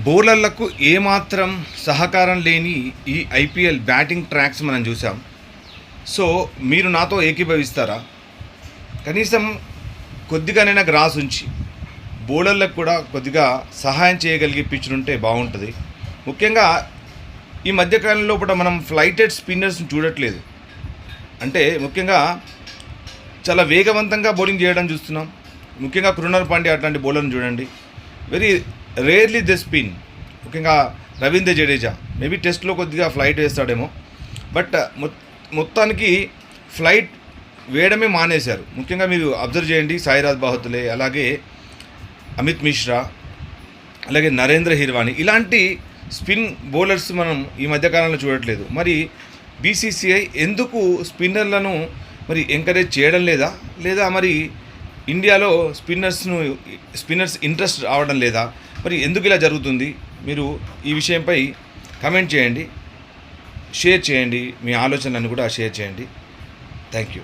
బౌలర్లకు ఏమాత్రం సహకారం లేని ఈ ఐపీఎల్ బ్యాటింగ్ ట్రాక్స్ మనం చూసాం. సో మీరు నాతో ఏకీభవిస్తారా? కనీసం కొద్దిగానైనా గ్రాస్ ఉంచి బౌలర్లకు కూడా కొద్దిగా సహాయం చేయగలిగే పిచ్చులు ఉంటే బాగుంటుంది. ముఖ్యంగా ఈ మధ్యకాలంలో కూడా మనం ఫ్లైటెడ్ స్పిన్నర్స్ని చూడట్లేదు. అంటే ముఖ్యంగా చాలా వేగవంతంగా బౌలింగ్ చేయడం చూస్తున్నాం. ముఖ్యంగా కృణాల్ పాండ్యా అట్లాంటి బౌలర్ని చూడండి, వెరీ రేర్లీ ద స్పిన్. ముఖ్యంగా రవీంద్ర జడేజా మేబీ టెస్ట్లో కొద్దిగా ఫ్లైట్ వేస్తాడేమో, బట్ మొత్తానికి ఫ్లైట్ వేయడమే మానేశారు. ముఖ్యంగా మీరు అబ్జర్వ్ చేయండి, సాయిరాజ్ బాహతులే, అలాగే అమిత్ మిశ్రా, అలాగే నరేంద్ర హిర్వాణి, ఇలాంటి స్పిన్ బౌలర్స్ మనం ఈ మధ్యకాలంలో చూడట్లేదు. మరి బీసీసీఐ ఎందుకు స్పిన్నర్లను మరి ఎంకరేజ్ చేయడం లేదా మరి ఇండియాలో స్పిన్నర్స్ ఇంట్రెస్ట్ రావడం లేదా? మరి ఎందుకు ఇలా జరుగుతుంది? మీరు ఈ విషయంపై కమెంట్ చేయండి, షేర్ చేయండి, మీ ఆలోచనలను కూడా షేర్ చేయండి. Thank you.